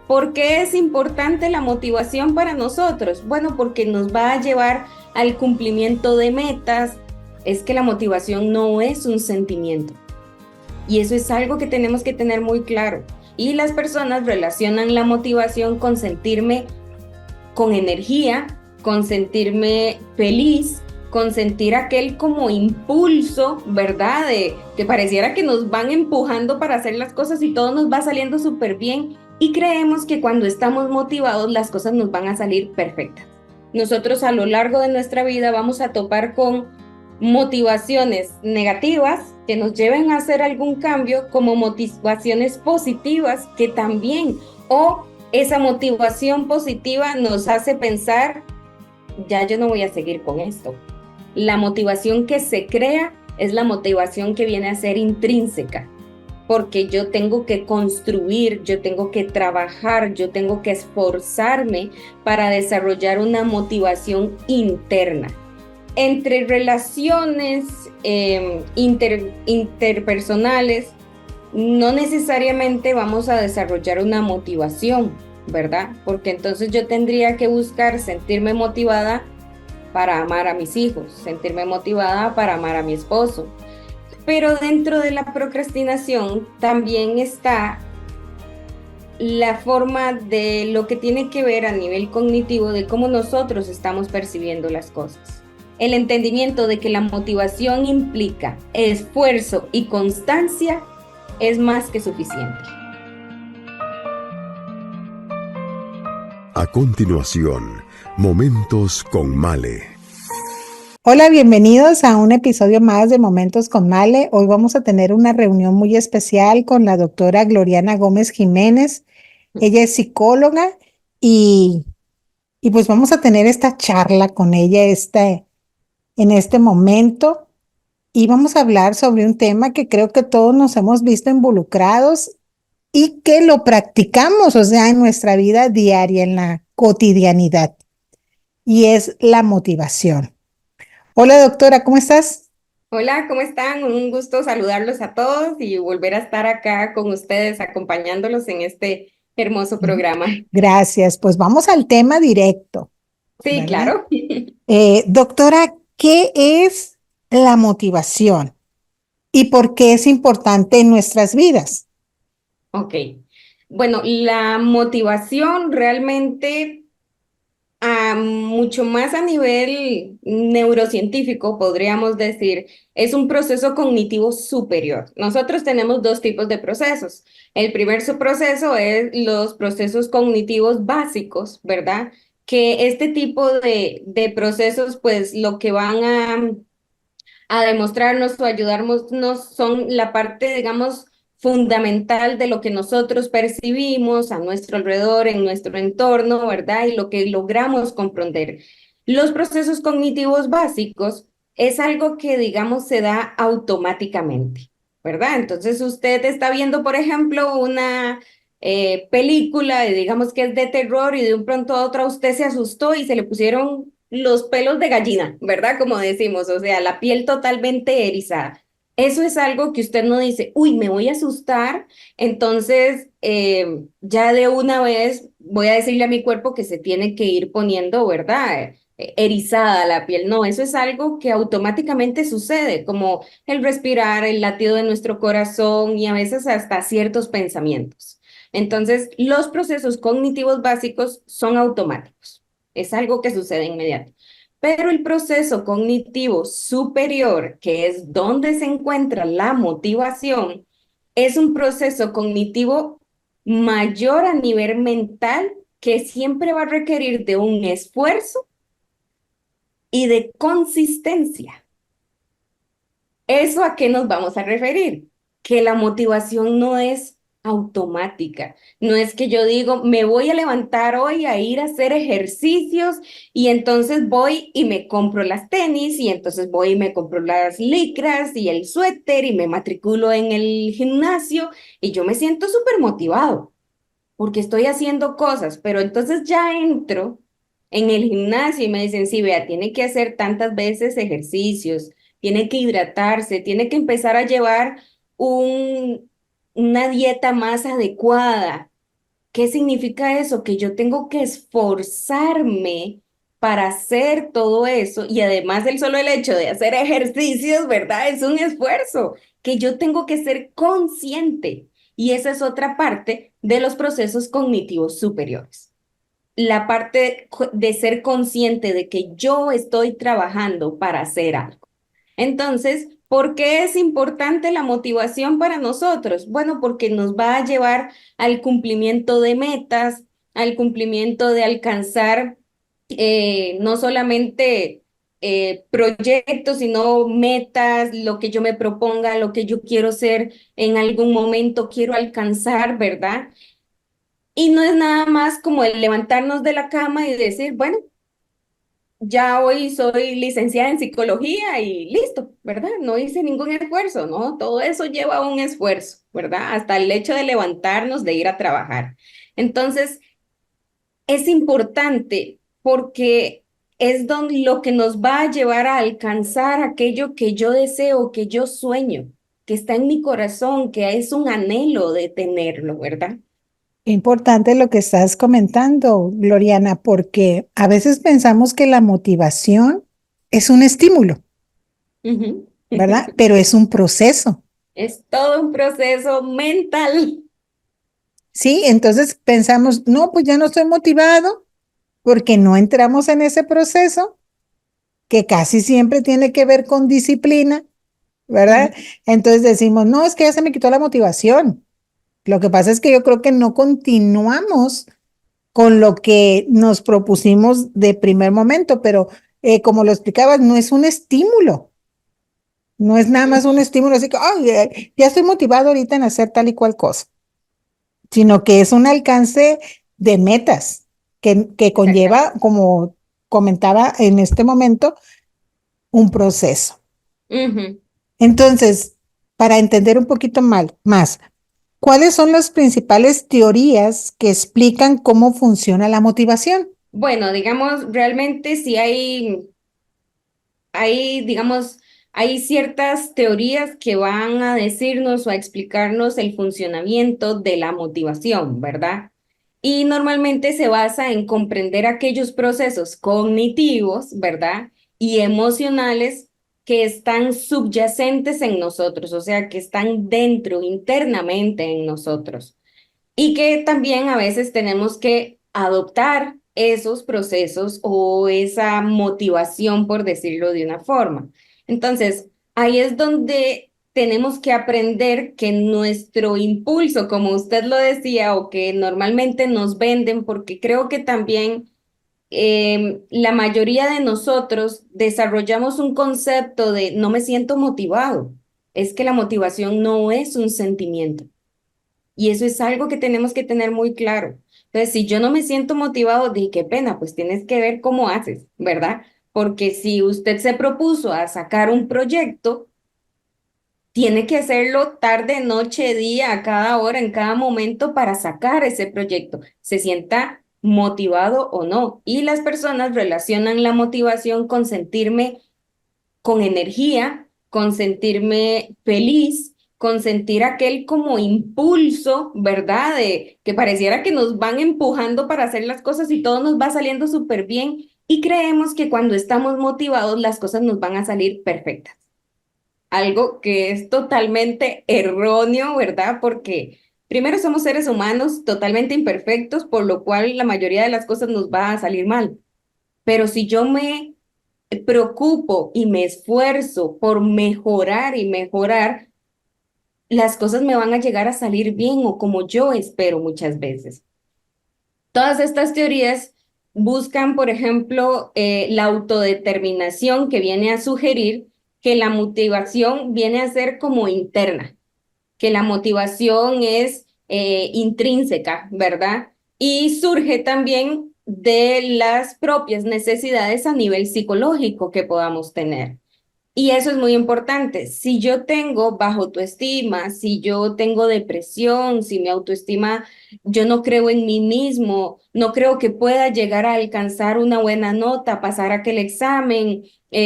¿Por qué es importante la motivación para nosotros? Bueno, porque nos va a llevar al cumplimiento de metas. Es que la motivación no es un sentimiento. Y eso es algo que tenemos que tener muy claro. Y las personas relacionan la motivación con sentirme con energía, con sentirme feliz, con sentir aquel como impulso, ¿verdad? De que pareciera que nos van empujando para hacer las cosas y todo nos va saliendo súper bien y creemos que cuando estamos motivados las cosas nos van a salir perfectas. Nosotros a lo largo de nuestra vida vamos a topar con motivaciones negativas que nos lleven a hacer algún cambio, como motivaciones positivas que también, o esa motivación positiva nos hace pensar, ya yo no voy a seguir con esto. La motivación que se crea es la motivación que viene a ser intrínseca, porque yo tengo que construir, yo tengo que trabajar, yo tengo que esforzarme para desarrollar una motivación interna. Entre relaciones interpersonales, no necesariamente vamos a desarrollar una motivación, ¿verdad? Porque entonces yo tendría que buscar sentirme motivada para amar a mis hijos, sentirme motivada para amar a mi esposo. Pero dentro de la procrastinación también está la forma de lo que tiene que ver a nivel cognitivo de cómo nosotros estamos percibiendo las cosas. El entendimiento de que la motivación implica esfuerzo y constancia es más que suficiente. A continuación, Momentos con Male. Hola, bienvenidos a un episodio más de Momentos con Male. Hoy vamos a tener una reunión muy especial con la doctora Gloriana Gómez Jiménez. Ella es psicóloga y, y pues vamos a tener esta charla con ella en este momento y vamos a hablar sobre un tema que creo que todos nos hemos visto involucrados y que lo practicamos, o sea, en nuestra vida diaria, en la cotidianidad, y es la motivación. Hola, doctora, ¿cómo estás? Hola, ¿cómo están? Un gusto saludarlos a todos y volver a estar acá con ustedes acompañándolos en este hermoso programa. Gracias. Pues vamos al tema directo, Sí, ¿verdad? claro. Doctora, ¿qué es la motivación y por qué es importante en nuestras vidas? Ok. Bueno, la motivación realmente mucho más a nivel neurocientífico, podríamos decir, es un proceso cognitivo superior. Nosotros tenemos dos tipos de procesos. El primer proceso es los procesos cognitivos básicos, ¿verdad? Que este tipo de procesos, pues lo que van a demostrarnos o ayudarnos son la parte, digamos, fundamental de lo que nosotros percibimos a nuestro alrededor, en nuestro entorno, ¿verdad? Y lo que logramos comprender. Los procesos cognitivos básicos es algo que, digamos, se da automáticamente, ¿verdad? Entonces usted está viendo, por ejemplo, una película y digamos que es de terror y de un pronto a otro usted se asustó y se le pusieron los pelos de gallina, ¿verdad? Como decimos, o sea, la piel totalmente erizada. Eso es algo que usted no dice, uy, me voy a asustar, entonces ya de una vez voy a decirle a mi cuerpo que se tiene que ir poniendo, ¿verdad? Erizada la piel. No, eso es algo que automáticamente sucede, como el respirar, el latido de nuestro corazón y a veces hasta ciertos pensamientos. Entonces, los procesos cognitivos básicos son automáticos. Es algo que sucede inmediato. Pero el proceso cognitivo superior, que es donde se encuentra la motivación, es un proceso cognitivo mayor a nivel mental que siempre va a requerir de un esfuerzo y de consistencia. ¿Eso a qué nos vamos a referir? Que la motivación no es automática. No es que yo digo, me voy a levantar hoy a ir a hacer ejercicios y entonces voy y me compro las tenis y entonces voy y me compro las licras y el suéter y me matriculo en el gimnasio y yo me siento súper motivado porque estoy haciendo cosas, pero entonces ya entro en el gimnasio y me dicen, sí, vea, tiene que hacer tantas veces ejercicios, tiene que hidratarse, tiene que empezar a llevar un, una dieta más adecuada. ¿Qué significa eso? Que yo tengo que esforzarme para hacer todo eso y además el solo el hecho de hacer ejercicios, ¿verdad? Es un esfuerzo que yo tengo que ser consciente y esa es otra parte de los procesos cognitivos superiores. La parte de ser consciente de que yo estoy trabajando para hacer algo. Entonces, ¿por qué es importante la motivación para nosotros? Bueno, porque nos va a llevar al cumplimiento de metas, al cumplimiento de alcanzar no solamente proyectos, sino metas, lo que yo me proponga, lo que yo quiero ser en algún momento, quiero alcanzar, ¿verdad? Y no es nada más como el levantarnos de la cama y decir, bueno, ya hoy soy licenciada en psicología y listo, ¿verdad? No hice ningún esfuerzo, ¿no? Todo eso lleva un esfuerzo, ¿verdad? Hasta el hecho de levantarnos, de ir a trabajar. Entonces, es importante porque es donde lo que nos va a llevar a alcanzar aquello que yo deseo, que yo sueño, que está en mi corazón, que es un anhelo de tenerlo, ¿verdad? Importante lo que estás comentando, Gloriana, porque a veces pensamos que la motivación es un estímulo, Ujú. ¿verdad? Pero es un proceso, Es todo un proceso mental. ¿sí? Entonces pensamos, no, pues ya no estoy motivado porque no entramos en ese proceso que casi siempre tiene que ver con disciplina, ¿verdad? Ujú. Entonces decimos, no, es que ya se me quitó la motivación. Lo que pasa es que yo creo que no continuamos con lo que nos propusimos de primer momento, pero como lo explicabas, no es un estímulo, no es nada más un estímulo así que, "Ay, ya estoy motivado ahorita en hacer tal y cual cosa", sino que es un alcance de metas que conlleva, Exactamente. como comentaba en este momento, un proceso. Ujú. Entonces, para entender un poquito más, ¿cuáles son las principales teorías que explican cómo funciona la motivación? Bueno, digamos, realmente sí digamos, hay ciertas teorías que van a decirnos o a explicarnos el funcionamiento de la motivación, ¿verdad? Y normalmente se basa en comprender aquellos procesos cognitivos, ¿verdad? Y emocionales que están subyacentes en nosotros, o sea, que están dentro, internamente en nosotros. Y que también a veces tenemos que adoptar esos procesos o esa motivación, por decirlo de una forma. Entonces, ahí es donde tenemos que aprender que nuestro impulso, como usted lo decía, o que normalmente nos venden, porque creo que también la mayoría de nosotros desarrollamos un concepto de no me siento motivado. Es que la motivación no es un sentimiento. Y eso es algo que tenemos que tener muy claro. Entonces, si yo no me siento motivado, di qué pena, pues tienes que ver cómo haces, ¿verdad? Porque si usted se propuso a sacar un proyecto, tiene que hacerlo tarde, noche, día, a cada hora, en cada momento para sacar ese proyecto, se sienta motivado o no. Y las personas relacionan la motivación con sentirme con energía, con sentirme feliz, con sentir aquel como impulso, ¿verdad? De que pareciera que nos van empujando para hacer las cosas y todo nos va saliendo súper bien y creemos que cuando estamos motivados las cosas nos van a salir perfectas. Algo que es totalmente erróneo, ¿verdad? Porque primero somos seres humanos totalmente imperfectos, por lo cual la mayoría de las cosas nos va a salir mal. Pero si yo me preocupo y me esfuerzo por mejorar y mejorar, las cosas me van a llegar a salir bien o como yo espero muchas veces. Todas estas teorías buscan, por ejemplo, la autodeterminación que viene a sugerir que la motivación viene a ser como interna, que la motivación es intrínseca, ¿verdad? Y surge también de las propias necesidades a nivel psicológico que podamos tener. Y eso es muy importante. Si yo tengo bajo autoestima, si yo tengo depresión, si mi autoestima, yo no creo en mí mismo, no creo que pueda llegar a alcanzar una buena nota, pasar aquel examen,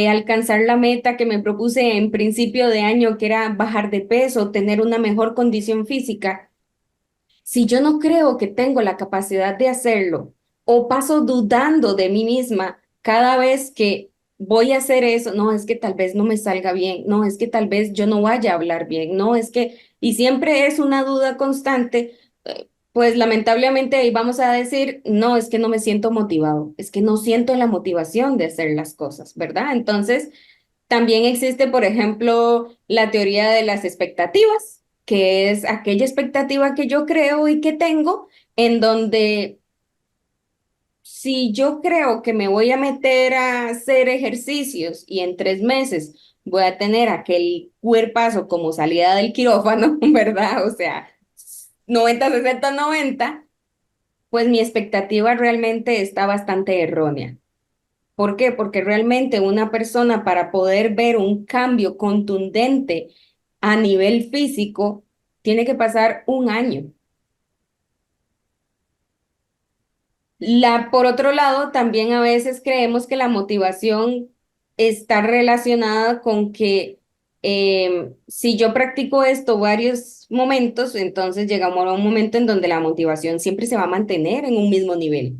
alcanzar la meta que me propuse en principio de año, que era bajar de peso, tener una mejor condición física. Si yo no creo que tengo la capacidad de hacerlo o paso dudando de mí misma cada vez que voy a hacer eso, no, es que tal vez no me salga bien, no, es que tal vez yo no vaya a hablar bien, no, es que, y siempre es una duda constante, pues lamentablemente ahí vamos a decir, no, es que no me siento motivado, es que no siento la motivación de hacer las cosas, ¿verdad? Entonces, también existe, por ejemplo, la teoría de las expectativas, que es aquella expectativa que yo creo y que tengo, en donde si yo creo que me voy a meter a hacer ejercicios y en 3 meses voy a tener aquel cuerpazo como salida del quirófano, ¿verdad? O sea, 90 60 90, pues mi expectativa realmente está bastante errónea. ¿Por qué? Porque realmente una persona para poder ver un cambio contundente a nivel físico tiene que pasar un año. Por otro lado, también a veces creemos que la motivación está relacionada con que si yo practico esto varios momentos, entonces llegamos a un momento en donde la motivación siempre se va a mantener en un mismo nivel.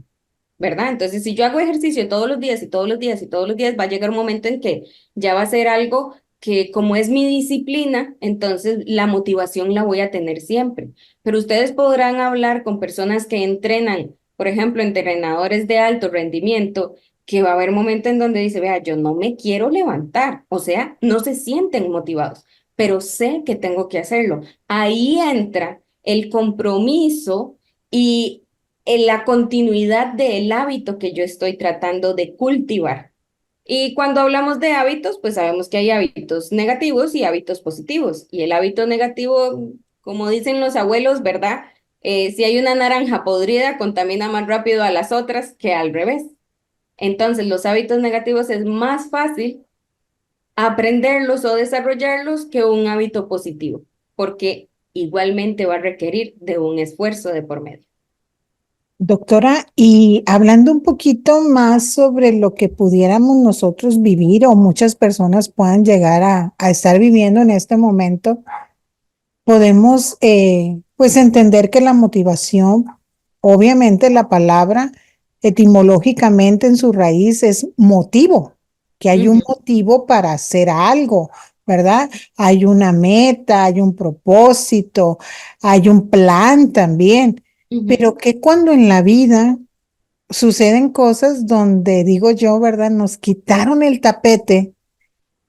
¿Verdad? Entonces, si yo hago ejercicio todos los días y todos los días y todos los días, va a llegar un momento en que ya va a ser algo que como es mi disciplina, entonces la motivación la voy a tener siempre. Pero ustedes podrán hablar con personas que entrenan, por ejemplo, entrenadores de alto rendimiento, que va a haber momentos en donde dice, vea, yo no me quiero levantar, o sea, no se sienten motivados, pero sé que tengo que hacerlo. Ahí entra el compromiso y en la continuidad del hábito que yo estoy tratando de cultivar. Y cuando hablamos de hábitos, pues sabemos que hay hábitos negativos y hábitos positivos. Y el hábito negativo, como dicen los abuelos, ¿verdad? Si hay una naranja podrida, contamina más rápido a las otras que al revés. Entonces, los hábitos negativos es más fácil aprenderlos o desarrollarlos que un hábito positivo, porque igualmente va a requerir de un esfuerzo de por medio. Doctora, y hablando un poquito más sobre lo que pudiéramos nosotros vivir o muchas personas puedan llegar a estar viviendo en este momento, podemos pues entender que la motivación, obviamente la palabra etimológicamente en su raíz es motivo, que hay un Ujú, motivo para hacer algo, ¿verdad? Hay una meta, hay un propósito, hay un plan también, ujú, pero que cuando en la vida suceden cosas donde digo yo, ¿verdad? Nos quitaron el tapete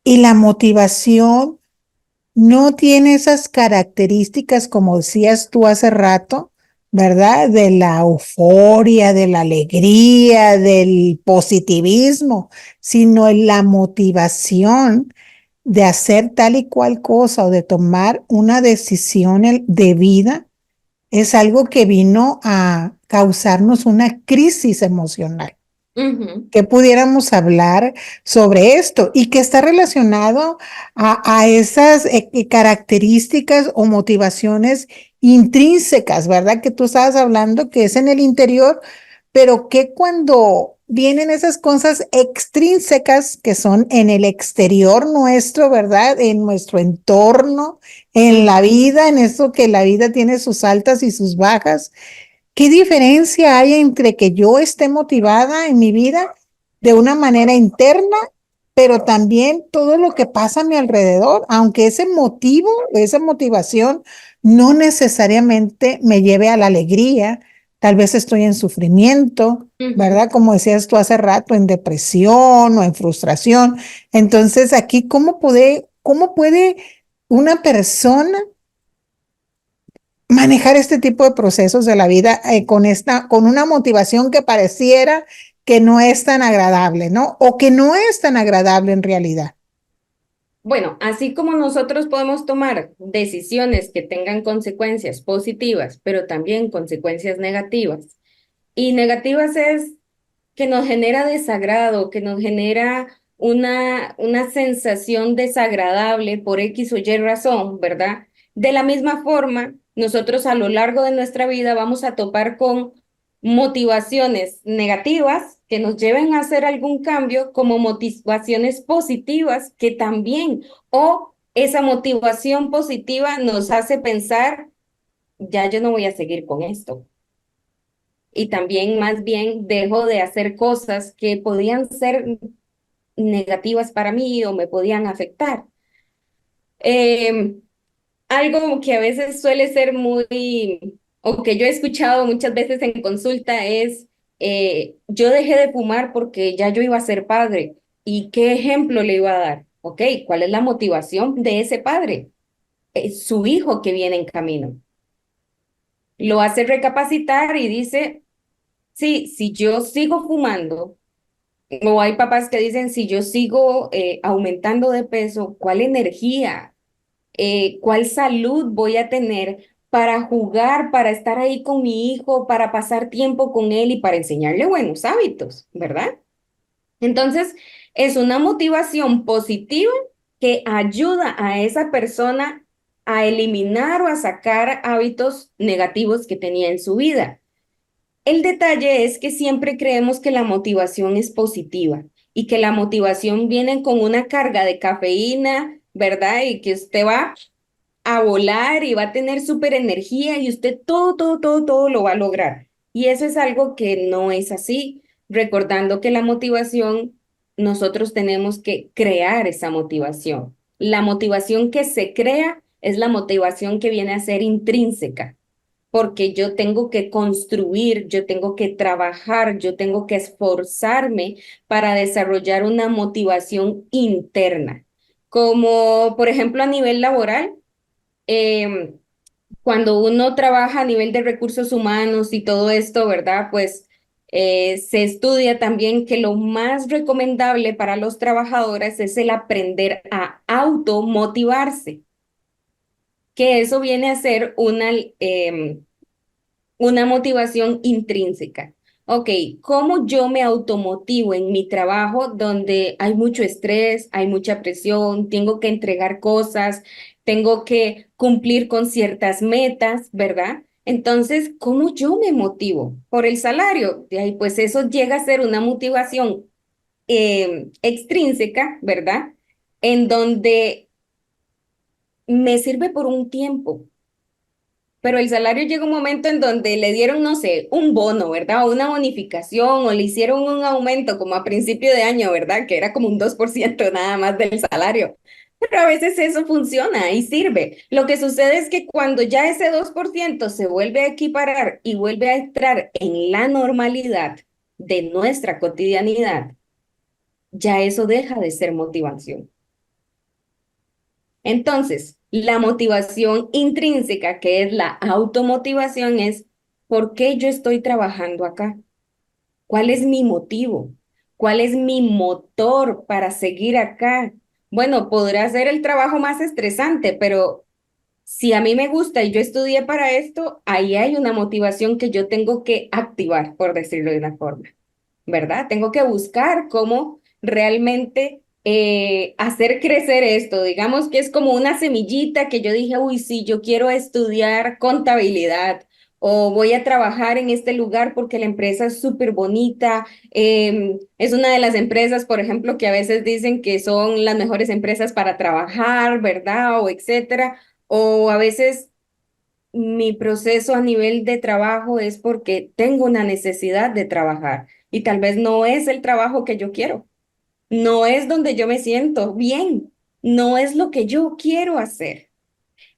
y la motivación no tiene esas características, como decías tú hace rato, ¿verdad? De la euforia, de la alegría, del positivismo, sino en la motivación de hacer tal y cual cosa o de tomar una decisión de vida, es algo que vino a causarnos una crisis emocional. ujú. Que pudiéramos hablar sobre esto y que está relacionado a esas características o motivaciones intrínsecas, ¿verdad? Que tú estabas hablando que es en el interior, pero que cuando vienen esas cosas extrínsecas que son en el exterior nuestro, ¿verdad? En nuestro entorno, en la Ujú, vida, en eso que la vida tiene sus altas y sus bajas. ¿Qué diferencia hay entre que yo esté motivada en mi vida de una manera interna, pero también todo lo que pasa a mi alrededor, aunque ese motivo, esa motivación no necesariamente me lleve a la alegría? Tal vez estoy en sufrimiento, ujú. ¿verdad? Como decías tú hace rato, en depresión o en frustración. Entonces, aquí, cómo puede una persona manejar este tipo de procesos de la vida con una motivación que pareciera que no es tan agradable, ¿no? O que no es tan agradable en realidad? Bueno, así como nosotros podemos tomar decisiones que tengan consecuencias positivas, pero también consecuencias negativas. Y negativas es que nos genera desagrado, que nos genera una sensación desagradable por X o Y razón, ¿verdad? De la misma forma, nosotros a lo largo de nuestra vida vamos a topar con motivaciones negativas que nos lleven a hacer algún cambio, como motivaciones positivas que también, o esa motivación positiva nos hace pensar ya yo no voy a seguir con esto. Y también más bien dejo de hacer cosas que podían ser negativas para mí o me podían afectar. Em, Algo que a veces suele ser muy, o que yo he escuchado muchas veces en consulta es, yo dejé de fumar porque ya yo iba a ser padre. ¿Y qué ejemplo le iba a dar? Ok, ¿cuál es la motivación de ese padre? Es su hijo que viene en camino. Lo hace recapacitar y dice, sí, si yo sigo fumando, o hay papás que dicen, si yo sigo aumentando de peso, ¿cuál energía? ¿Cuál salud voy a tener para jugar, para estar ahí con mi hijo, para pasar tiempo con él y para enseñarle buenos hábitos, ¿verdad? Entonces, es una motivación positiva que ayuda a esa persona a eliminar o a sacar hábitos negativos que tenía en su vida. El detalle es que siempre creemos que la motivación es positiva y que la motivación viene con una carga de cafeína, ¿verdad? Y que usted va a volar y va a tener súper energía y usted todo lo va a lograr. Y eso es algo que no es así, recordando que la motivación, nosotros tenemos que crear esa motivación. La motivación que se crea es la motivación que viene a ser intrínseca, porque yo tengo que construir, yo tengo que trabajar, yo tengo que esforzarme para desarrollar una motivación interna. Como por ejemplo a nivel laboral, em, cuando uno trabaja a nivel de recursos humanos y todo esto, ¿verdad? Pues se estudia también que lo más recomendable para los trabajadores es el aprender a automotivarse, que eso viene a ser una motivación intrínseca. Ok, ¿cómo yo me automotivo en mi trabajo donde hay mucho estrés, hay mucha presión, tengo que entregar cosas, tengo que cumplir con ciertas metas, ¿verdad? Entonces, ¿cómo yo me motivo? Por el salario. De ahí, pues eso llega a ser una motivación extrínseca, ¿verdad? En donde me sirve por un tiempo, pero el salario llega un momento en donde le dieron, no sé, un bono, ¿verdad? O una bonificación, o le hicieron un aumento como a principio de año, ¿verdad? Que era como un 2% nada más del salario. Pero a veces eso funciona y sirve. Lo que sucede es que cuando ya ese 2% se vuelve a equiparar y vuelve a entrar en la normalidad de nuestra cotidianidad, ya eso deja de ser motivación. Entonces, la motivación intrínseca, que es la automotivación, es ¿por qué yo estoy trabajando acá? ¿Cuál es mi motivo? ¿Cuál es mi motor para seguir acá? Bueno, podrá ser el trabajo más estresante, pero si a mí me gusta y yo estudié para esto, ahí hay una motivación que yo tengo que activar, por decirlo de una forma. ¿Verdad? Tengo que buscar cómo realmente hacer crecer esto. Digamos que es como una semillita que yo dije, uy, sí, yo quiero estudiar contabilidad o voy a trabajar en este lugar porque la empresa es súper bonita. Es una de las empresas, por ejemplo, que a veces dicen que son las mejores empresas para trabajar, ¿verdad? O etcétera. O a veces mi proceso a nivel de trabajo es porque tengo una necesidad de trabajar y tal vez no es el trabajo que yo quiero, no es donde yo me siento bien, no es lo que yo quiero hacer.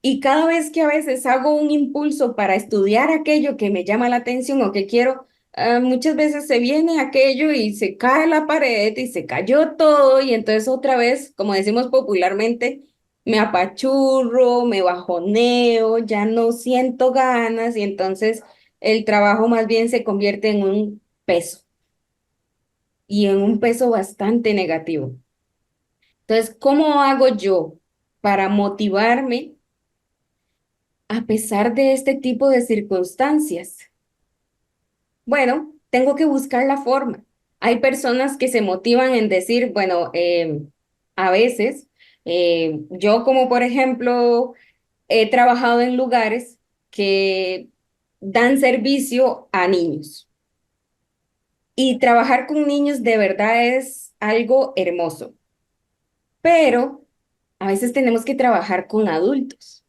Y cada vez que a veces hago un impulso para estudiar aquello que me llama la atención o que quiero, muchas veces se viene aquello y se cae la pared y se cayó todo y entonces otra vez, como decimos popularmente, me apachurro, me bajoneo, ya no siento ganas y entonces el trabajo más bien se convierte en un peso y en un peso bastante negativo. Entonces, ¿cómo hago yo para motivarme a pesar de este tipo de circunstancias? Bueno, tengo que buscar la forma. Hay personas que se motivan en decir, bueno, a veces, yo como por ejemplo, he trabajado en lugares que dan servicio a niños y trabajar con niños de verdad es algo hermoso, pero a veces tenemos que trabajar con adultos.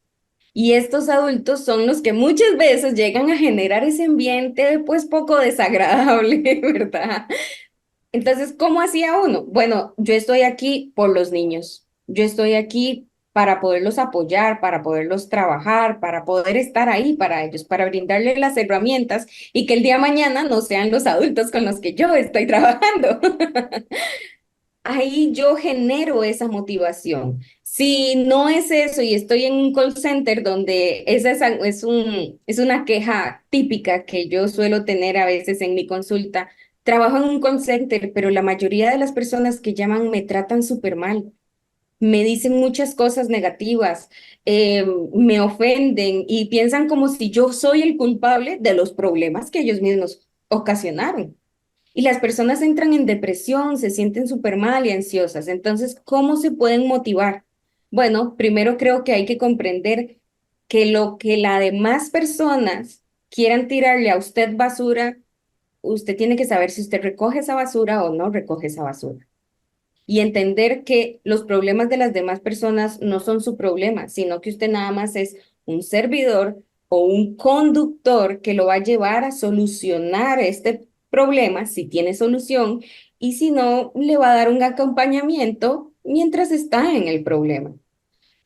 Y estos adultos son los que muchas veces llegan a generar ese ambiente pues poco desagradable, ¿verdad? Entonces, ¿cómo hacía uno? Bueno, yo estoy aquí por los niños. Yo estoy aquí para poderlos apoyar, para poderlos trabajar, para poder estar ahí para ellos, para brindarles las herramientas y que el día de mañana no sean los adultos con los que yo estoy trabajando. Ahí yo genero esa motivación. Si no es eso y estoy en un call center donde es una queja típica que yo suelo tener a veces en mi consulta, trabajo en un call center, pero la mayoría de las personas que llaman me tratan súper mal, me dicen muchas cosas negativas, me ofenden y piensan como si yo soy el culpable de los problemas que ellos mismos ocasionaron. Y las personas entran en depresión, se sienten súper mal y ansiosas. Entonces, ¿cómo se pueden motivar? Bueno, primero creo que hay que comprender que lo que las demás personas quieran tirarle a usted basura, usted tiene que saber si usted recoge esa basura o no recoge esa basura. Y entender que los problemas de las demás personas no son su problema, sino que usted nada más es un servidor o un conductor que lo va a llevar a solucionar este problema, si tiene solución, y si no, le va a dar un acompañamiento mientras está en el problema.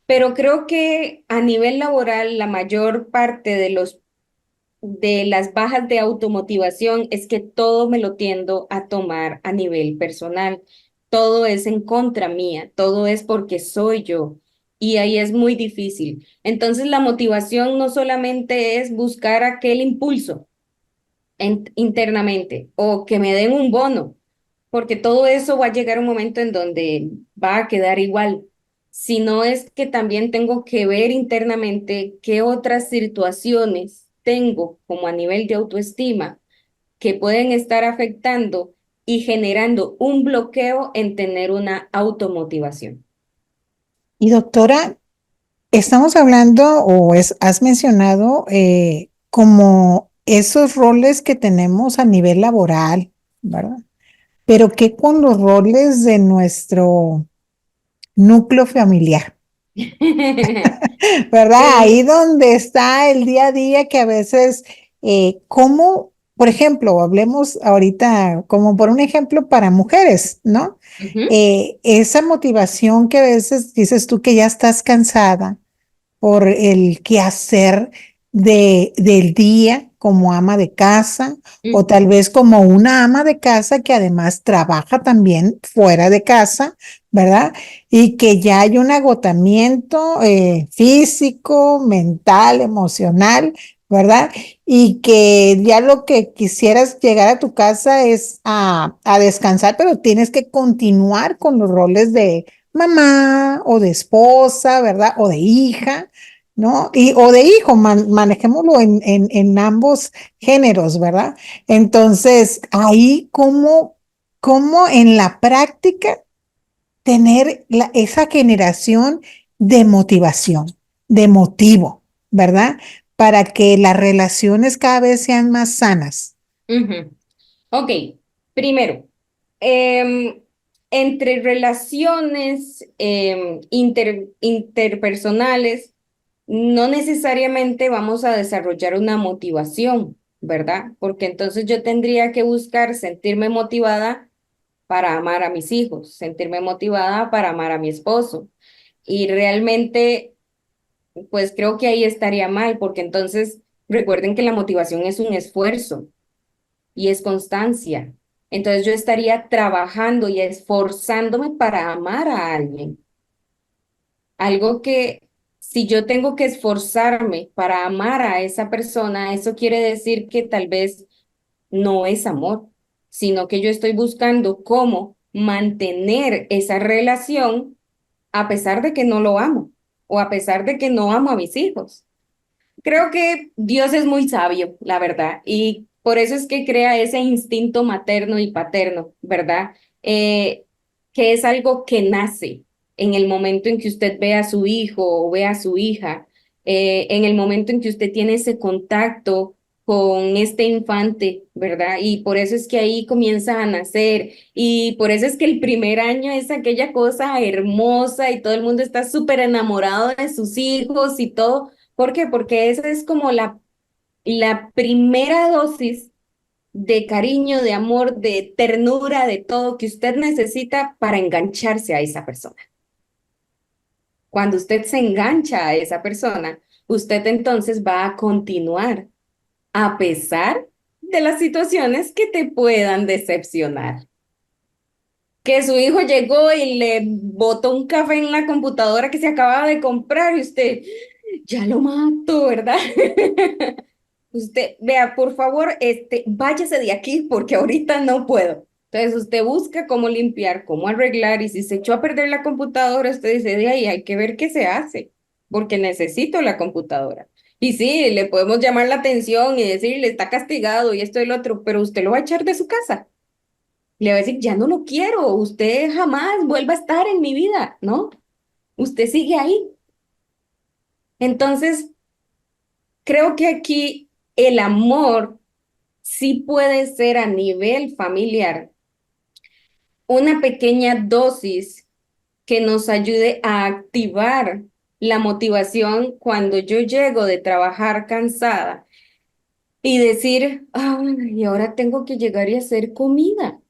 Pero creo que a nivel laboral, la mayor parte de las bajas de automotivación es que todo me lo tiendo a tomar a nivel personal. Todo es en contra mía, todo es porque soy yo. Y ahí es muy difícil. Entonces la motivación no solamente es buscar aquel impulso internamente o que me den un bono, porque todo eso va a llegar un momento en donde va a quedar igual. Sino es que también tengo que ver internamente qué otras situaciones tengo como a nivel de autoestima que pueden estar afectando y generando un bloqueo en tener una automotivación. Y doctora, estamos hablando has mencionado como esos roles que tenemos a nivel laboral, ¿verdad? Pero ¿qué con los roles de nuestro núcleo familiar? ¿Verdad? Ahí Sí. donde está el día a día que a veces, como, por ejemplo, hablemos ahorita como por un ejemplo para mujeres, ¿no? Ujú, Esa motivación que a veces dices tú que ya estás cansada por el quehacer del día como ama de casa o tal ujú, vez como una ama de casa que además trabaja también fuera de casa, ¿verdad? Y que ya hay un agotamiento físico, mental, emocional, ¿verdad? Y que ya lo que quisieras llegar a tu casa es a descansar, pero tienes que continuar con los roles de mamá o de esposa, ¿verdad? O de hija, ¿no? O de hijo, manejémoslo en ambos géneros, ¿verdad? Entonces, ahí cómo en la práctica tener esa generación de motivación, de motivo, ¿verdad? Para que las relaciones cada vez sean más sanas. ujú. Ok, primero, em, entre relaciones interpersonales, no necesariamente vamos a desarrollar una motivación, ¿verdad? Porque entonces yo tendría que buscar sentirme motivada para amar a mis hijos, sentirme motivada para amar a mi esposo. Y realmente, pues creo que ahí estaría mal, porque entonces recuerden que la motivación es un esfuerzo y es constancia. Entonces yo estaría trabajando y esforzándome para amar a alguien. Algo que si yo tengo que esforzarme para amar a esa persona, eso quiere decir que tal vez no es amor, sino que yo estoy buscando cómo mantener esa relación a pesar de que no lo amo o a pesar de que no amo a mis hijos. Creo que Dios es muy sabio, la verdad, y por eso es que crea ese instinto materno y paterno, ¿verdad? Eh, que es algo que nace en el momento en que usted ve a su hijo o ve a su hija, en el momento en que usted tiene ese contacto con este infante, ¿verdad? Y por eso es que ahí comienza a nacer, y por eso es que el primer año es aquella cosa hermosa y todo el mundo está súper enamorado de sus hijos y todo ¿Por qué? Porque esa es como la primera dosis de cariño, de amor, de ternura, de todo que usted necesita para engancharse a esa persona. Cuando usted se engancha a esa persona, usted entonces va a continuar a pesar de las situaciones que te puedan decepcionar. Que su hijo llegó y le botó un café en la computadora que se acababa de comprar y usted ya lo mato, ¿verdad? Usted, vea, por favor, váyase de aquí porque ahorita no puedo. Entonces usted busca cómo limpiar, cómo arreglar y si se echó a perder la computadora, usted dice, de ahí hay que ver qué se hace, porque necesito la computadora. Y sí, le podemos llamar la atención y decirle, está castigado y esto y lo otro, pero usted lo va a echar de su casa. Le va a decir, ya no lo quiero, usted jamás vuelva a estar en mi vida, ¿no? Usted sigue ahí. Entonces, creo que aquí el amor sí puede ser a nivel familiar una pequeña dosis que nos ayude a activar la motivación cuando yo llego de trabajar cansada y decir, ay, y ahora tengo que llegar y hacer comida.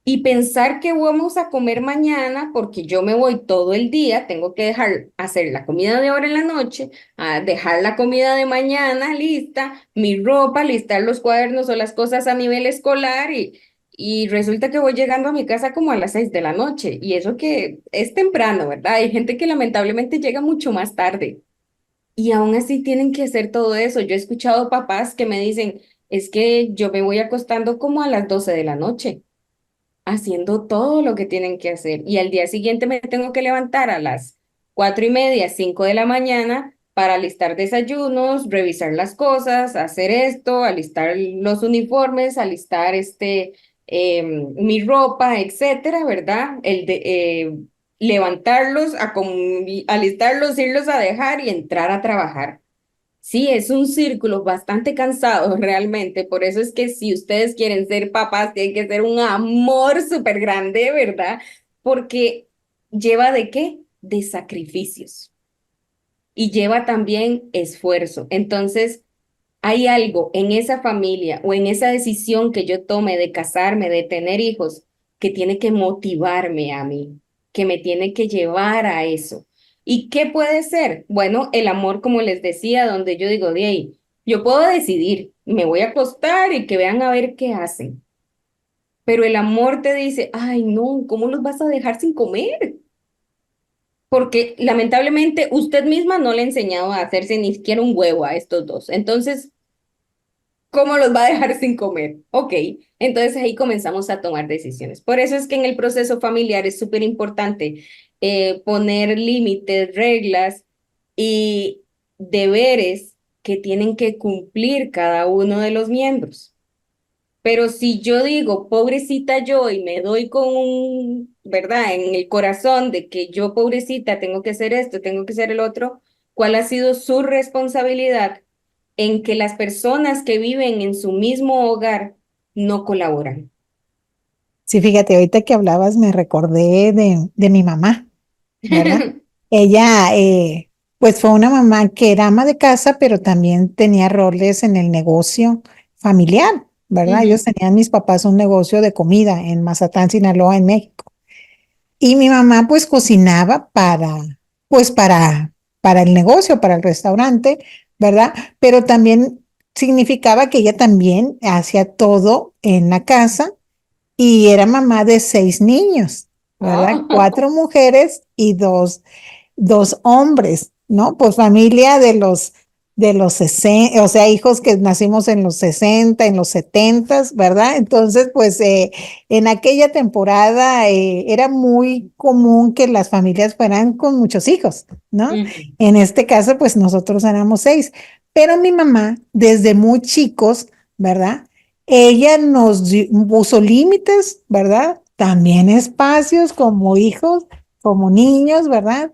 Y pensar que vamos a comer mañana porque yo me voy todo el día, tengo que dejar hacer la comida de ahora en la noche, dejar la comida de mañana lista, mi ropa, listar los cuadernos o las cosas a nivel escolar y resulta que voy llegando a mi casa como a las 6 de la noche y eso que es temprano, ¿verdad? Hay gente que lamentablemente llega mucho más tarde y aún así tienen que hacer todo eso. Yo he escuchado papás que me dicen, es que yo me voy acostando como a las 12 de la noche haciendo todo lo que tienen que hacer. Y al día siguiente me tengo que levantar a las 4:30, 5 de la mañana para alistar desayunos, revisar las cosas, hacer esto, alistar los uniformes, alistar mi ropa, etcétera, ¿verdad? Levantarlos, alistarlos, irlos a dejar y entrar a trabajar. Sí, es un círculo bastante cansado realmente, por eso es que si ustedes quieren ser papás, tiene que ser un amor súper grande, ¿verdad? Porque lleva de qué? De sacrificios y lleva también esfuerzo. Entonces, hay algo en esa familia o en esa decisión que yo tome de casarme, de tener hijos, que tiene que motivarme a mí, que me tiene que llevar a eso. ¿Y qué puede ser? Bueno, el amor, como les decía, donde yo digo, de ahí, yo puedo decidir, me voy a acostar y que vean a ver qué hacen. Pero el amor te dice, ay, no, ¿cómo los vas a dejar sin comer? Porque lamentablemente usted misma no le ha enseñado a hacerse ni siquiera un huevo a estos dos. Entonces, ¿cómo los va a dejar sin comer? Ok, entonces ahí comenzamos a tomar decisiones. Por eso es que en el proceso familiar es súper importante poner límites, reglas y deberes que tienen que cumplir cada uno de los miembros. Pero si yo digo, pobrecita yo, y me doy con un, ¿verdad? En el corazón de que yo, pobrecita, tengo que hacer esto, tengo que hacer el otro, ¿cuál ha sido su responsabilidad en que las personas que viven en su mismo hogar no colaboran? Sí, fíjate, ahorita que hablabas me recordé de mi mamá, ¿verdad? Ella, pues fue una mamá que era ama de casa, pero también tenía roles en el negocio familiar, ¿verdad? Ellos Ujú, tenían mis papás un negocio de comida en Mazatlán, Sinaloa, en México. Y mi mamá pues cocinaba pues para el negocio, para el restaurante, ¿verdad? Pero también significaba que ella también hacía todo en la casa y era mamá de 6 niños, ¿verdad? oh, 4 mujeres y dos hombres, ¿no? Pues familia de los 60, o sea, hijos que nacimos en los 60, en los 70, ¿verdad? Entonces, pues en aquella temporada era muy común que las familias fueran con muchos hijos, ¿no? ujú, En este caso, pues nosotros éramos 6, pero mi mamá, desde muy chicos, ¿verdad? Ella puso límites, ¿verdad? También espacios como hijos, como niños, ¿verdad?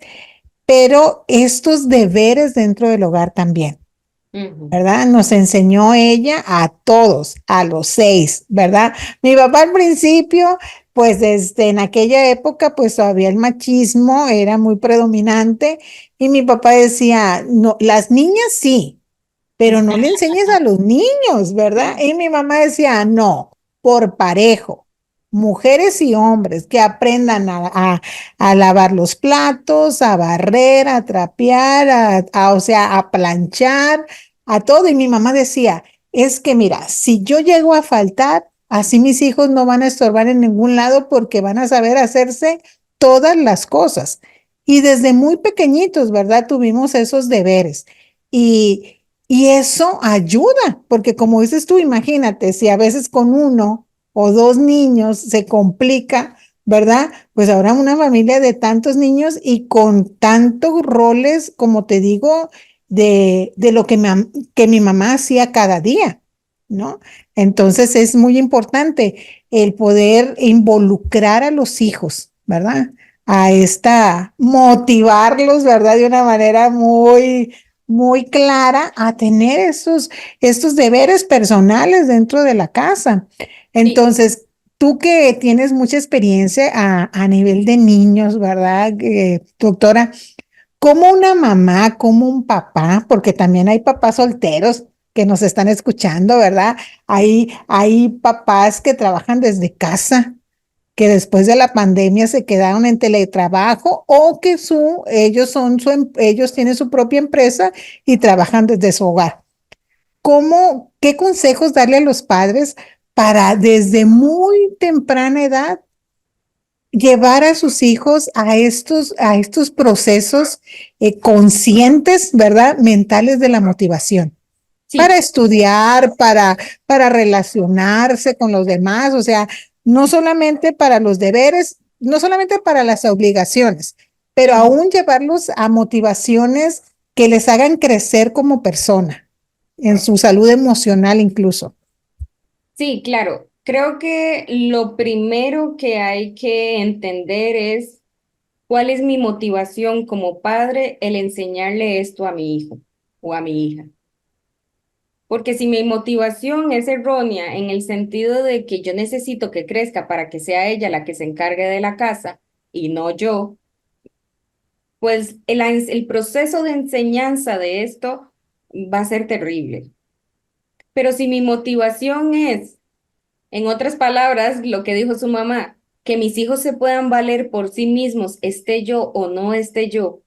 Pero estos deberes dentro del hogar también. Ujú. ¿verdad? Nos enseñó ella a todos, a los seis, ¿verdad? Mi papá al principio, pues desde en aquella época, pues todavía el machismo era muy predominante y mi papá decía, no, las niñas sí, pero no le enseñes a los niños, ¿verdad? Y mi mamá decía, no, por parejo, mujeres y hombres que aprendan a lavar los platos, a barrer, a trapear, o sea, a planchar, a todo. Y mi mamá decía, es que mira, si yo llego a faltar, así mis hijos no van a estorbar en ningún lado porque van a saber hacerse todas las cosas. Y desde muy pequeñitos, ¿verdad? Tuvimos esos deberes. Y, y eso ayuda, porque como dices tú, imagínate, si a veces con uno o dos niños se complica, ¿verdad? Pues ahora una familia de tantos niños y con tantos roles, como te digo, de lo que mi mamá hacía cada día, ¿no? Entonces es muy importante el poder involucrar a los hijos, ¿verdad? A esta, motivarlos, ¿verdad? De una manera muy clara a tener estos deberes personales dentro de la casa. Sí, Entonces, tú que tienes mucha experiencia a nivel de niños, ¿verdad, doctora? ¿Cómo una mamá, como un papá, porque también hay papás solteros que nos están escuchando, ¿verdad? Hay papás que trabajan desde casa, que después de la pandemia se quedaron en teletrabajo o que ellos tienen su propia empresa y trabajan desde su hogar. ¿Qué consejos darle a los padres para desde muy temprana edad llevar a sus hijos a estos procesos conscientes, ¿verdad? Mentales de la motivación? Para sí. estudiar, para relacionarse con los demás, o sea, no solamente para los deberes, no solamente para las obligaciones, pero Ujú. aún llevarlos a motivaciones que les hagan crecer como persona, en su salud emocional incluso. Sí, claro. Creo que lo primero que hay que entender es cuál es mi motivación como padre el enseñarle esto a mi hijo o a mi hija. Porque si mi motivación es errónea en el sentido de que yo necesito que crezca para que sea ella la que se encargue de la casa y no yo, pues el proceso de enseñanza de esto va a ser terrible. Pero si mi motivación es, en otras palabras, lo que dijo su mamá, que mis hijos se puedan valer por sí mismos, esté yo o no esté yo,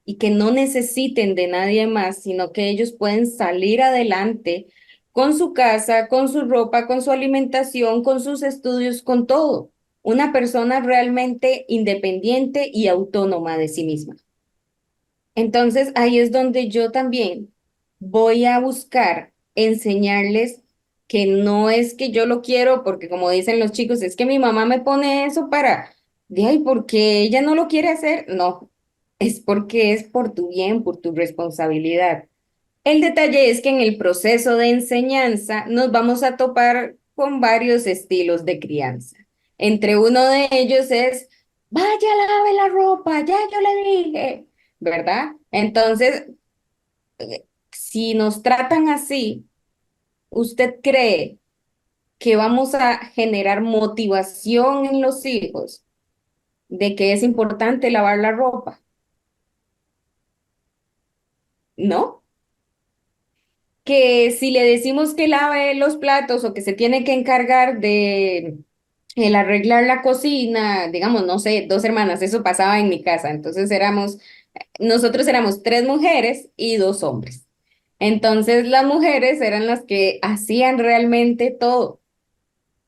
y que no necesiten de nadie más, sino que ellos pueden salir adelante con su casa, con su ropa, con su alimentación, con sus estudios, con todo. Una persona realmente independiente y autónoma de sí misma. Entonces, ahí es donde yo también voy a buscar enseñarles que no es que yo lo quiero, porque como dicen los chicos, es que mi mamá me pone eso para, de ay, porque ella no lo quiere hacer. No, es porque es por tu bien, por tu responsabilidad. El detalle es que en el proceso de enseñanza nos vamos a topar con varios estilos de crianza. Entre uno de ellos es, vaya, lave la ropa, ya yo le dije, ¿verdad? Entonces, si nos tratan así, ¿usted cree que vamos a generar motivación en los hijos de que es importante lavar la ropa? ¿No? Que si le decimos que lave los platos o que se tiene que encargar de el arreglar la cocina, digamos, no sé, dos hermanas, eso pasaba en mi casa, entonces nosotros éramos tres mujeres y dos hombres. Entonces las mujeres eran las que hacían realmente todo,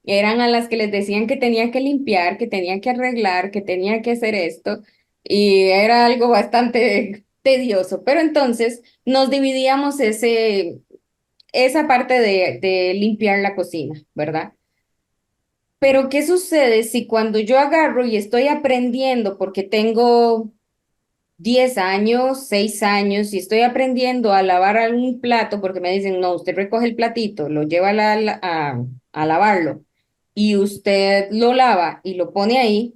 eran a las que les decían que tenía que limpiar, que tenía que arreglar, que tenía que hacer esto, y era algo bastante tedioso, pero entonces nos dividíamos esa parte de limpiar la cocina, ¿verdad? Pero ¿qué sucede si cuando yo agarro y estoy aprendiendo, porque tengo 10 años, 6 años, y estoy aprendiendo a lavar algún plato, porque me dicen, no, usted recoge el platito, lo lleva a lavarlo, y usted lo lava y lo pone ahí,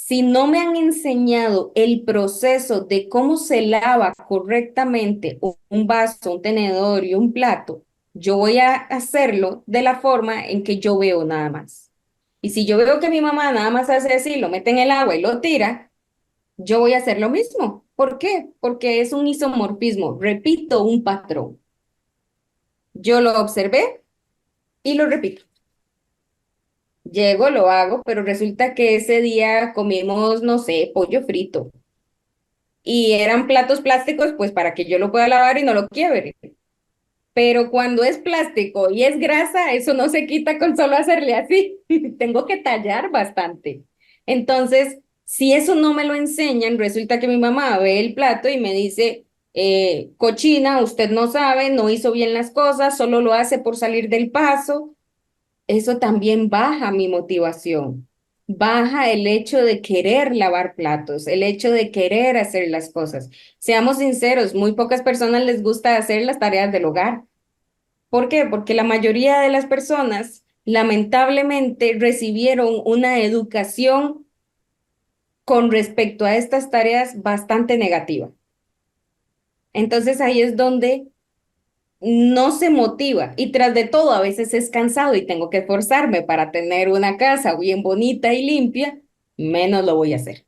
si no me han enseñado el proceso de cómo se lava correctamente un vaso, un tenedor y un plato, yo voy a hacerlo de la forma en que yo veo nada más. Y si yo veo que mi mamá nada más hace así, lo mete en el agua y lo tira, yo voy a hacer lo mismo. ¿Por qué? Porque es un isomorfismo, repito un patrón. Yo lo observé y lo repito. Llego, lo hago, pero resulta que ese día comimos, no sé, pollo frito y eran platos plásticos, pues para que yo lo pueda lavar y no lo quiebre. Pero cuando es plástico y es grasa, eso no se quita con solo hacerle así. Tengo que tallar bastante. Entonces, si eso no me lo enseñan, resulta que mi mamá ve el plato y me dice, cochina, usted no sabe, no hizo bien las cosas, solo lo hace por salir del paso. Eso también baja mi motivación. Baja el hecho de querer lavar platos, el hecho de querer hacer las cosas. Seamos sinceros, muy pocas personas les gusta hacer las tareas del hogar. ¿Por qué? Porque la mayoría de las personas lamentablemente recibieron una educación con respecto a estas tareas bastante negativa. Entonces ahí es donde no se motiva y tras de todo a veces es cansado y tengo que esforzarme para tener una casa bien bonita y limpia, menos lo voy a hacer.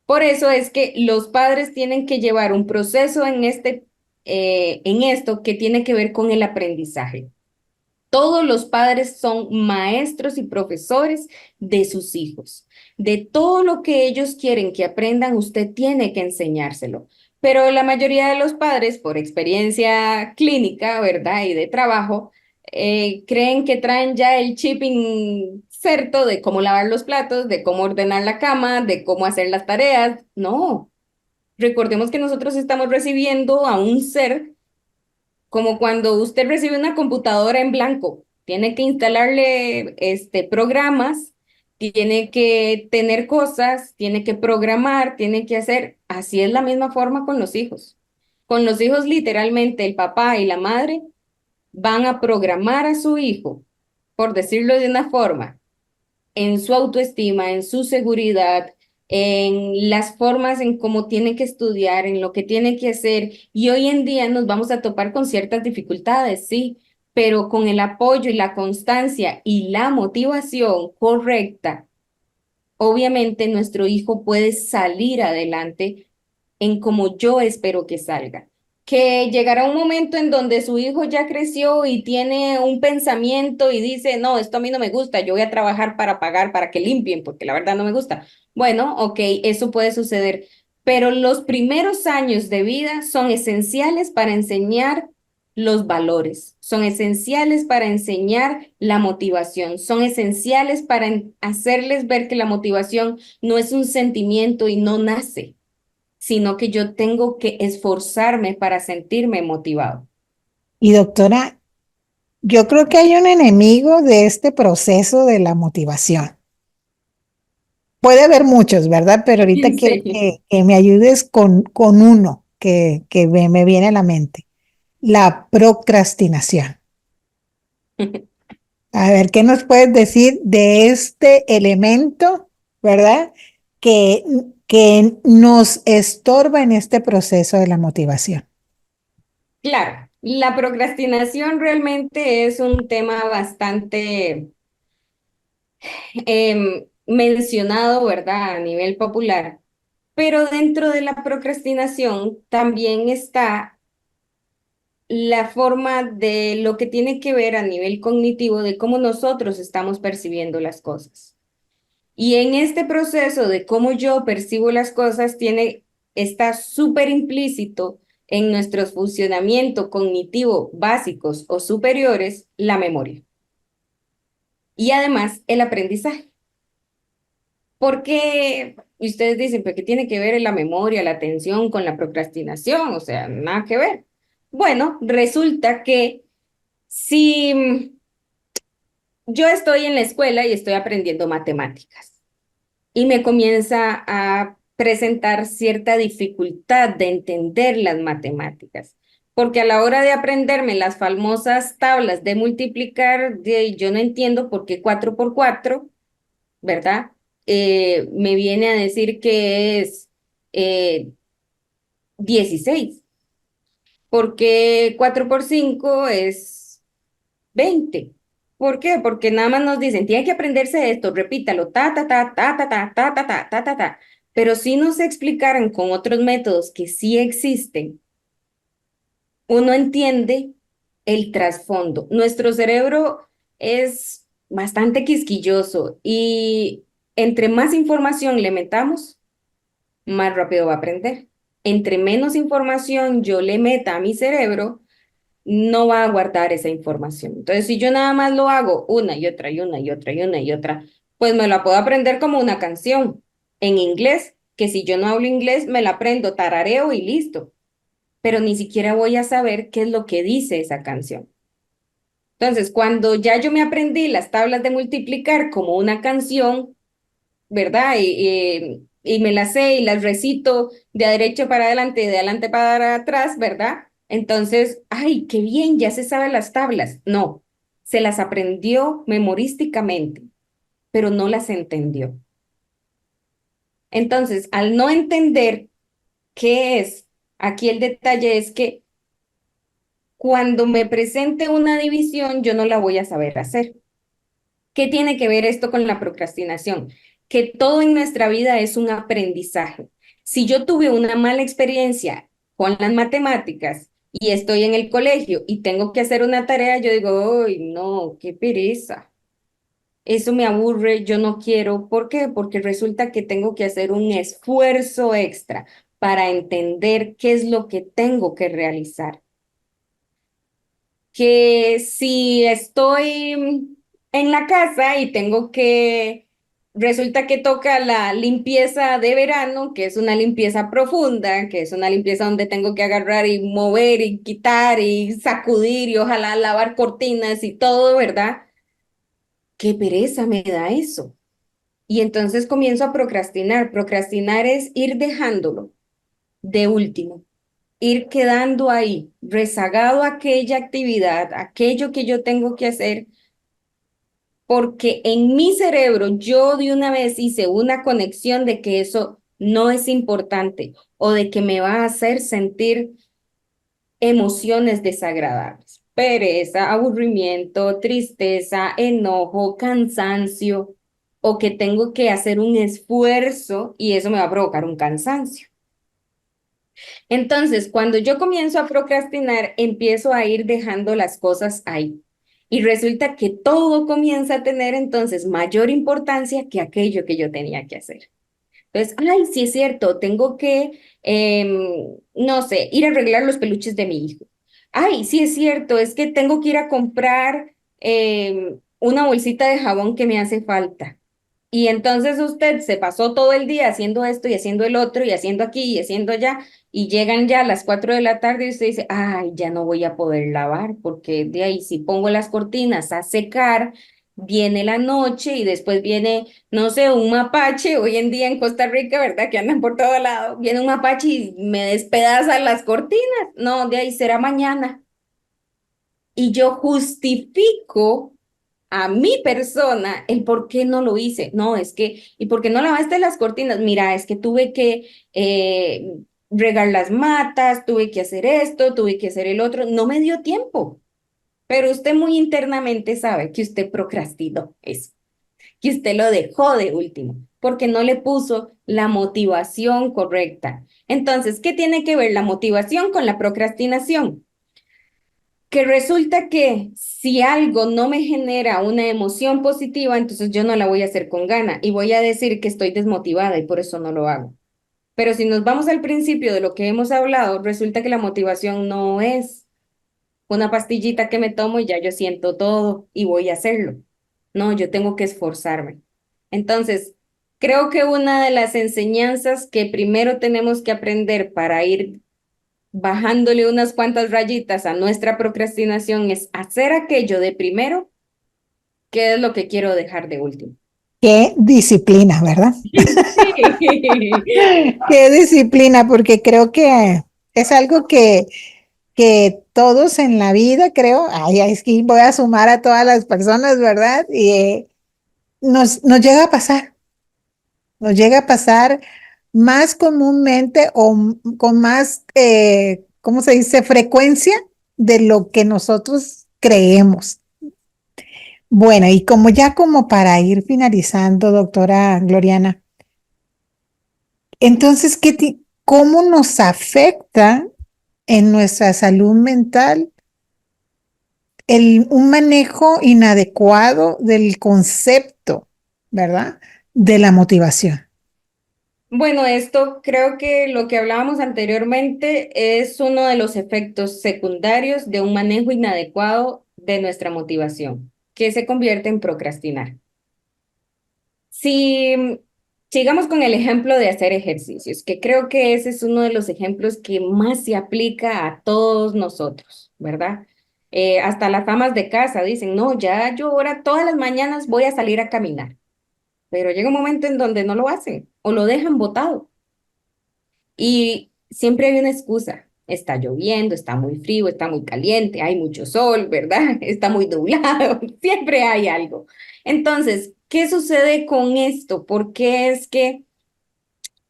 Por eso es que los padres tienen que llevar un proceso en esto que tiene que ver con el aprendizaje. Todos los padres son maestros y profesores de sus hijos. De todo lo que ellos quieren que aprendan, usted tiene que enseñárselo. Pero la mayoría de los padres, por experiencia clínica, ¿verdad? Y de trabajo, creen que traen ya el chip inserto de cómo lavar los platos, de cómo ordenar la cama, de cómo hacer las tareas. No, recordemos que nosotros estamos recibiendo a un ser como cuando usted recibe una computadora en blanco, tiene que instalarle programas, tiene que tener cosas, tiene que programar, tiene que hacer. Así es la misma forma con los hijos. Con los hijos, literalmente, el papá y la madre van a programar a su hijo, por decirlo de una forma, en su autoestima, en su seguridad, en las formas en cómo tiene que estudiar, en lo que tiene que hacer. Y hoy en día nos vamos a topar con ciertas dificultades, sí, pero con el apoyo y la constancia y la motivación correcta, obviamente nuestro hijo puede salir adelante en como yo espero que salga. Que llegará un momento en donde su hijo ya creció y tiene un pensamiento y dice, no, esto a mí no me gusta, yo voy a trabajar para pagar para que limpien, porque la verdad no me gusta. Bueno, ok, eso puede suceder, pero los primeros años de vida son esenciales para enseñar los valores, son esenciales para enseñar la motivación, son esenciales para hacerles ver que la motivación no es un sentimiento y no nace, sino que yo tengo que esforzarme para sentirme motivado. Y doctora, yo creo que hay un enemigo de este proceso de la motivación. Puede haber muchos, ¿verdad? Pero ahorita quiero Sí. que me ayudes con uno que me viene a la mente, la procrastinación. A ver, ¿qué nos puedes decir de este elemento, ¿verdad? Que, que nos estorba en este proceso de la motivación. Claro, la procrastinación realmente es un tema bastante mencionado, ¿verdad? A nivel popular, pero dentro de la procrastinación también está la forma de lo que tiene que ver a nivel cognitivo de cómo nosotros estamos percibiendo las cosas. Y en este proceso de cómo yo percibo las cosas está súper implícito en nuestro funcionamiento cognitivo básicos o superiores la memoria y además el aprendizaje. Porque ustedes dicen, ¿pero qué tiene que ver la memoria, la atención con la procrastinación? O sea, nada que ver. Bueno, resulta que si yo estoy en la escuela y estoy aprendiendo matemáticas, y me comienza a presentar cierta dificultad de entender las matemáticas, porque a la hora de aprenderme las famosas tablas de multiplicar, yo no entiendo por qué 4 por 4, ¿verdad? me viene a decir que es eh, 16, porque 4 por 5 es 20. ¿Por qué? Porque nada más nos dicen, tiene que aprenderse esto, repítalo, ta, ta, ta, ta, ta, ta, ta, ta, ta, ta, ta, ta. Pero si nos explicaran con otros métodos que sí existen, uno entiende el trasfondo. Nuestro cerebro es bastante quisquilloso y entre más información le metamos, más rápido va a aprender. Entre menos información yo le meta a mi cerebro, no va a guardar esa información. Entonces, si yo nada más lo hago una y otra y una y otra y una y otra, pues me la puedo aprender como una canción en inglés, que si yo no hablo inglés, me la aprendo, tarareo y listo, pero ni siquiera voy a saber qué es lo que dice esa canción. Entonces, cuando ya yo me aprendí las tablas de multiplicar como una canción, ¿verdad? Y me las sé y las recito de derecho para adelante y de adelante para atrás, ¿verdad? Entonces, ay, qué bien, ya se saben las tablas. No, se las aprendió memorísticamente, pero no las entendió. Entonces, al no entender qué es, aquí el detalle es que cuando me presente una división, yo no la voy a saber hacer. ¿Qué tiene que ver esto con la procrastinación? Que todo en nuestra vida es un aprendizaje. Si yo tuve una mala experiencia con las matemáticas y estoy en el colegio y tengo que hacer una tarea, yo digo, ¡ay, no, qué pereza! Eso me aburre, yo no quiero. ¿Por qué? Porque resulta que tengo que hacer un esfuerzo extra para entender qué es lo que tengo que realizar. Que si estoy en la casa y tengo resulta que toca la limpieza de verano, que es una limpieza profunda, que es una limpieza donde tengo que agarrar y mover y quitar y sacudir y ojalá lavar cortinas y todo, ¿verdad? Qué pereza me da eso. Y entonces comienzo a procrastinar. Procrastinar es ir dejándolo de último, ir quedando ahí, rezagado a aquella actividad, aquello que yo tengo que hacer, porque en mi cerebro yo de una vez hice una conexión de que eso no es importante o de que me va a hacer sentir emociones desagradables. Pereza, aburrimiento, tristeza, enojo, cansancio, o que tengo que hacer un esfuerzo y eso me va a provocar un cansancio. Entonces, cuando yo comienzo a procrastinar, empiezo a ir dejando las cosas ahí. Y resulta que todo comienza a tener entonces mayor importancia que aquello que yo tenía que hacer. Entonces, ay, sí es cierto, tengo que, no sé, ir a arreglar los peluches de mi hijo. Ay, sí es cierto, es que tengo que ir a comprar una bolsita de jabón que me hace falta. Y entonces usted se pasó todo el día haciendo esto y haciendo el otro y haciendo aquí y haciendo allá y llegan ya a las 4 de la tarde y usted dice, ay, ya no voy a poder lavar porque de ahí si pongo las cortinas a secar, viene la noche y después viene, no sé, un mapache, hoy en día en Costa Rica, ¿verdad? Que andan por todo lado, viene un mapache y me despedaza las cortinas, no, de ahí será mañana. Y yo justifico a mi persona el por qué no lo hice. No, es que, ¿y por qué no lavaste las cortinas? Mira, es que tuve que regar las matas, tuve que hacer esto, tuve que hacer el otro. No me dio tiempo, pero usted muy internamente sabe que usted procrastinó eso, que usted lo dejó de último, porque no le puso la motivación correcta. Entonces, ¿qué tiene que ver la motivación con la procrastinación? Que resulta que si algo no me genera una emoción positiva, entonces yo no la voy a hacer con gana y voy a decir que estoy desmotivada y por eso no lo hago. Pero si nos vamos al principio de lo que hemos hablado, resulta que la motivación no es una pastillita que me tomo y ya yo siento todo y voy a hacerlo. No, yo tengo que esforzarme. Entonces, creo que una de las enseñanzas que primero tenemos que aprender para ir bajándole unas cuantas rayitas a nuestra procrastinación es hacer aquello de primero, que es lo que quiero dejar de último. Qué disciplina, ¿verdad? Sí. Qué disciplina, porque creo que es algo que todos en la vida, creo, ay, es que voy a sumar a todas las personas, ¿verdad? Y nos llega a pasar. Nos llega a pasar más comúnmente o con más, ¿cómo se dice?, frecuencia de lo que nosotros creemos. Bueno, y como ya como para ir finalizando, doctora Gloriana, entonces, ¿cómo nos afecta en nuestra salud mental un manejo inadecuado del concepto, ¿verdad? De la motivación. Bueno, esto creo que lo que hablábamos anteriormente es uno de los efectos secundarios de un manejo inadecuado de nuestra motivación, que se convierte en procrastinar. Si sigamos con el ejemplo de hacer ejercicios, que creo que ese es uno de los ejemplos que más se aplica a todos nosotros, ¿verdad? Hasta las amas de casa dicen, no, ya yo ahora todas las mañanas voy a salir a caminar, pero llega un momento en donde no lo hacen o lo dejan botado. Y siempre hay una excusa. Está lloviendo, está muy frío, está muy caliente, hay mucho sol, ¿verdad? Está muy nublado, siempre hay algo. Entonces, ¿qué sucede con esto? Porque es que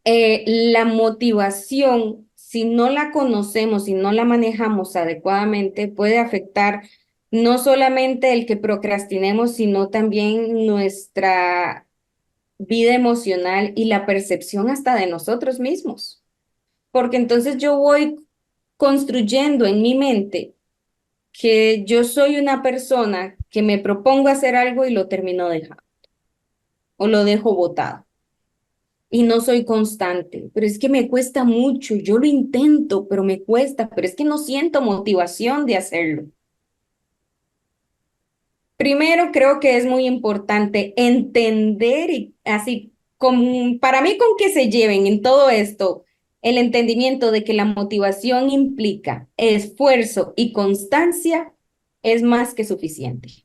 la motivación, si no la conocemos, si no la manejamos adecuadamente, puede afectar no solamente el que procrastinemos, sino también nuestra vida emocional y la percepción hasta de nosotros mismos, porque entonces yo voy construyendo en mi mente que yo soy una persona que me propongo hacer algo y lo termino dejando o lo dejo botado y no soy constante, pero es que me cuesta mucho, yo lo intento, pero me cuesta, pero es que no siento motivación de hacerlo. Primero, creo que es muy importante entender y así, para mí con que se lleven en todo esto el entendimiento de que la motivación implica esfuerzo y constancia es más que suficiente.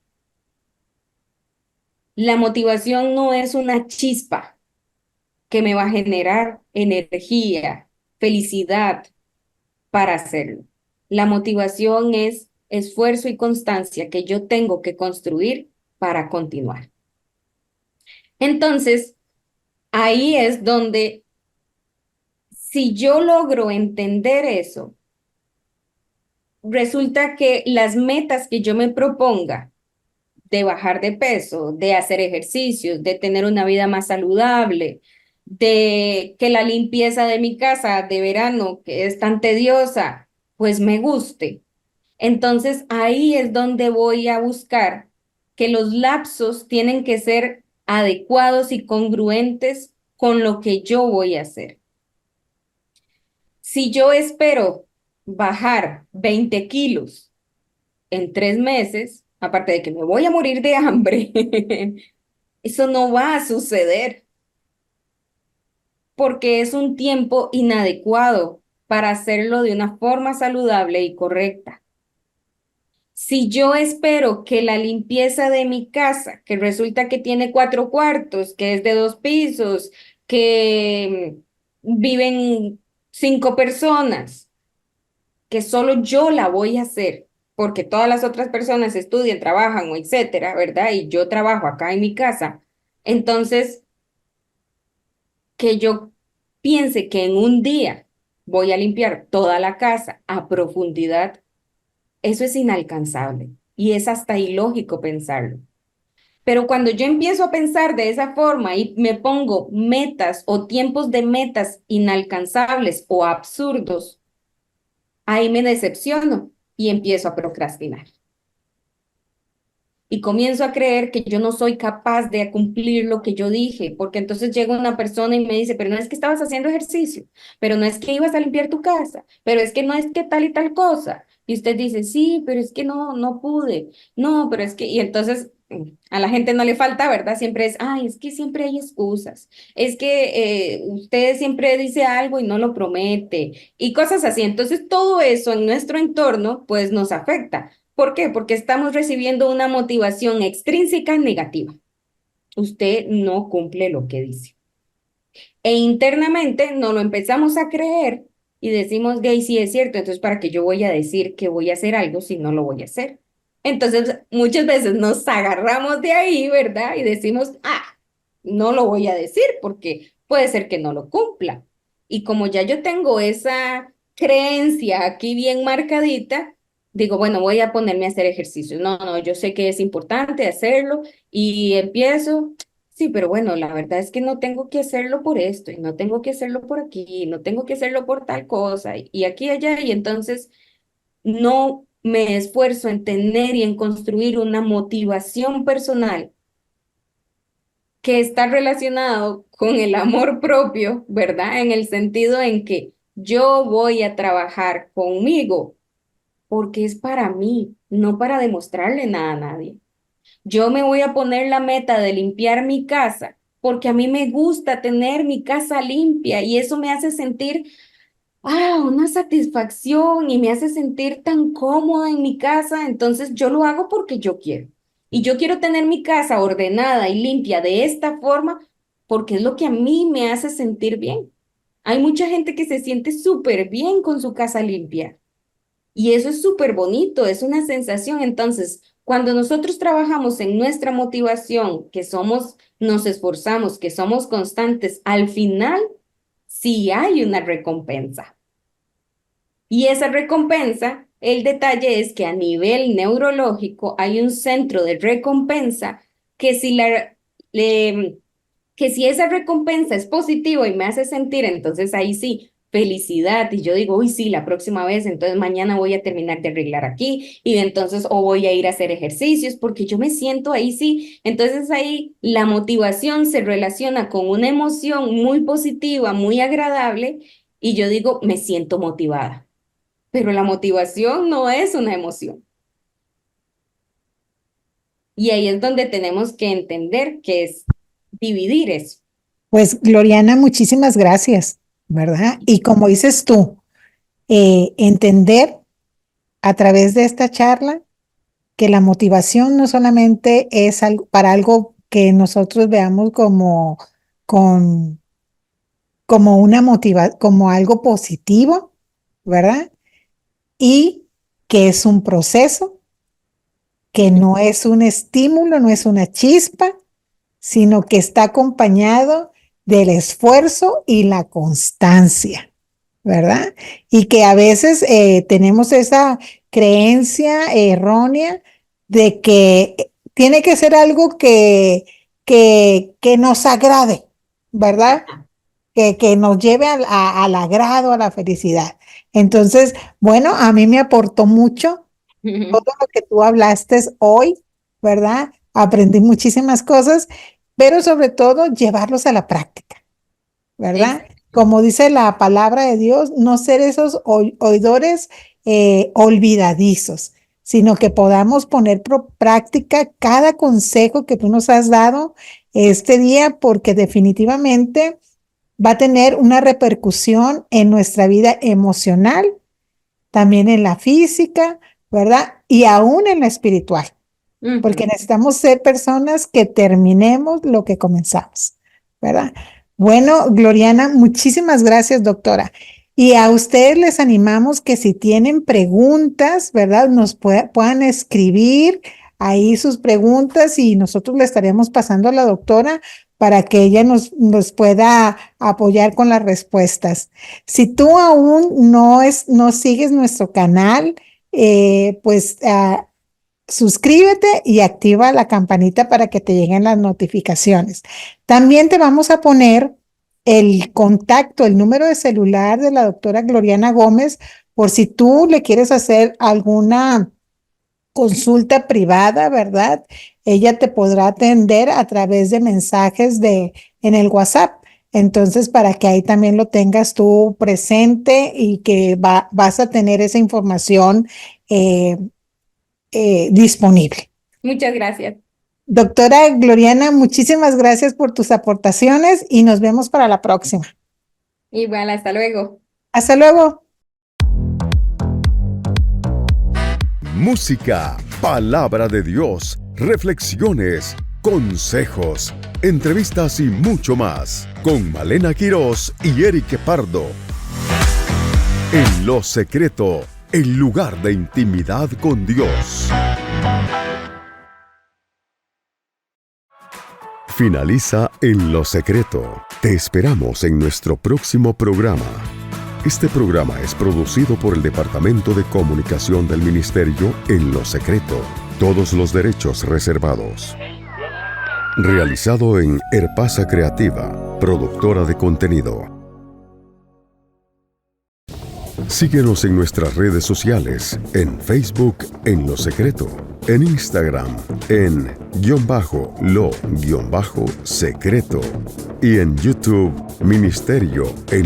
La motivación no es una chispa que me va a generar energía, felicidad para hacerlo. La motivación es esfuerzo y constancia que yo tengo que construir para continuar. Entonces, ahí es donde, si yo logro entender eso, resulta que las metas que yo me proponga de bajar de peso, de hacer ejercicios, de tener una vida más saludable, de que la limpieza de mi casa de verano, que es tan tediosa, pues me guste. Entonces ahí es donde voy a buscar que los lapsos tienen que ser adecuados y congruentes con lo que yo voy a hacer. Si yo espero bajar 20 kilos en 3 meses, aparte de que me voy a morir de hambre, eso no va a suceder porque es un tiempo inadecuado para hacerlo de una forma saludable y correcta. Si yo espero que la limpieza de mi casa, que resulta que tiene 4 cuartos, que es de 2 pisos, que viven 5 personas, que solo yo la voy a hacer, porque todas las otras personas estudian, trabajan o etcétera, ¿verdad? Y yo trabajo acá en mi casa. Entonces, que yo piense que en un día voy a limpiar toda la casa a profundidad, eso es inalcanzable y es hasta ilógico pensarlo. Pero cuando yo empiezo a pensar de esa forma y me pongo metas o tiempos de metas inalcanzables o absurdos, ahí me decepciono y empiezo a procrastinar. Y comienzo a creer que yo no soy capaz de cumplir lo que yo dije, porque entonces llega una persona y me dice, pero no es que estabas haciendo ejercicio, pero no es que ibas a limpiar tu casa, pero es que no es que tal y tal cosa. Y usted dice, sí, pero es que no pude, no, pero es que, y entonces a la gente no le falta, ¿verdad? Siempre es, ay, es que siempre hay excusas, es que usted siempre dice algo y no lo promete, y cosas así. Entonces todo eso en nuestro entorno, pues nos afecta. ¿Por qué? Porque estamos recibiendo una motivación extrínseca negativa. Usted no cumple lo que dice. E internamente no lo empezamos a creer y decimos, de ahí sí es cierto, entonces ¿para qué yo voy a decir que voy a hacer algo si no lo voy a hacer? Entonces muchas veces nos agarramos de ahí, ¿verdad? Y decimos, no lo voy a decir porque puede ser que no lo cumpla. Y como ya yo tengo esa creencia aquí bien marcadita, digo, bueno, voy a ponerme a hacer ejercicio. No, no, yo sé que es importante hacerlo y empiezo. Sí, pero bueno, la verdad es que no tengo que hacerlo por esto y no tengo que hacerlo por aquí, y no tengo que hacerlo por tal cosa y aquí y allá. Y entonces no me esfuerzo en tener y en construir una motivación personal que está relacionado con el amor propio, ¿verdad? En el sentido en que yo voy a trabajar conmigo porque es para mí, no para demostrarle nada a nadie. Yo me voy a poner la meta de limpiar mi casa porque a mí me gusta tener mi casa limpia y eso me hace sentir una satisfacción y me hace sentir tan cómoda en mi casa, entonces yo lo hago porque yo quiero. Y yo quiero tener mi casa ordenada y limpia de esta forma porque es lo que a mí me hace sentir bien. Hay mucha gente que se siente súper bien con su casa limpia y eso es súper bonito, es una sensación. Entonces, cuando nosotros trabajamos en nuestra motivación, que somos, nos esforzamos, que somos constantes, al final sí hay una recompensa. Y esa recompensa, el detalle es que a nivel neurológico hay un centro de recompensa que si le- que si esa recompensa es positiva y me hace sentir, entonces ahí sí, felicidad. Y yo digo, uy, sí, la próxima vez, entonces mañana voy a terminar de arreglar aquí y entonces o voy a ir a hacer ejercicios porque yo me siento ahí sí. Entonces ahí la motivación se relaciona con una emoción muy positiva, muy agradable y yo digo, me siento motivada. Pero la motivación no es una emoción. Y ahí es donde tenemos que entender que es dividir eso. Pues Gloriana, muchísimas gracias, ¿verdad? Y como dices tú, entender a través de esta charla que la motivación no solamente es para algo que nosotros veamos con, como una como algo positivo, ¿verdad? Y que es un proceso, que no es un estímulo, no es una chispa, sino que está acompañado del esfuerzo y la constancia, ¿verdad? Y que a veces tenemos esa creencia errónea de que tiene que ser algo que nos agrade, ¿verdad? Que nos lleve al agrado, a la felicidad. Entonces, bueno, a mí me aportó mucho todo lo que tú hablaste hoy, ¿verdad? Aprendí muchísimas cosas, pero sobre todo llevarlos a la práctica, ¿verdad? Exacto. Como dice la palabra de Dios, no ser esos oidores olvidadizos, sino que podamos poner por práctica cada consejo que tú nos has dado este día, porque definitivamente va a tener una repercusión en nuestra vida emocional, también en la física, ¿verdad? Y aún en la espiritual, porque Ujú. necesitamos ser personas que terminemos lo que comenzamos, ¿verdad? Bueno, Gloriana, muchísimas gracias, doctora. Y a ustedes les animamos que si tienen preguntas, ¿verdad? Nos puedan escribir ahí sus preguntas y nosotros le estaremos pasando a la doctora para que ella nos pueda apoyar con las respuestas. Si tú aún no sigues nuestro canal, pues suscríbete y activa la campanita para que te lleguen las notificaciones. También te vamos a poner el contacto, el número de celular de la doctora Gloriana Gómez, por si tú le quieres hacer alguna consulta privada, ¿verdad? Ella te podrá atender a través de mensajes en el WhatsApp. Entonces, para que ahí también lo tengas tú presente y que vas a tener esa información eh, disponible. Muchas gracias. Doctora Gloriana, muchísimas gracias por tus aportaciones y nos vemos para la próxima. Igual, hasta luego. Hasta luego. Música, palabra de Dios, reflexiones, consejos, entrevistas y mucho más con Malena Quirós y Eric Pardo. En lo secreto, el lugar de intimidad con Dios. finaliza En lo Secreto. Te esperamos en nuestro próximo programa. Este programa es producido por el Departamento de Comunicación del Ministerio En lo Secreto. Todos los derechos reservados. Realizado en Herpasa Creativa, productora de contenido. Síguenos en nuestras redes sociales, en Facebook En lo Secreto, en Instagram en _lo_secreto y en YouTube Ministerio En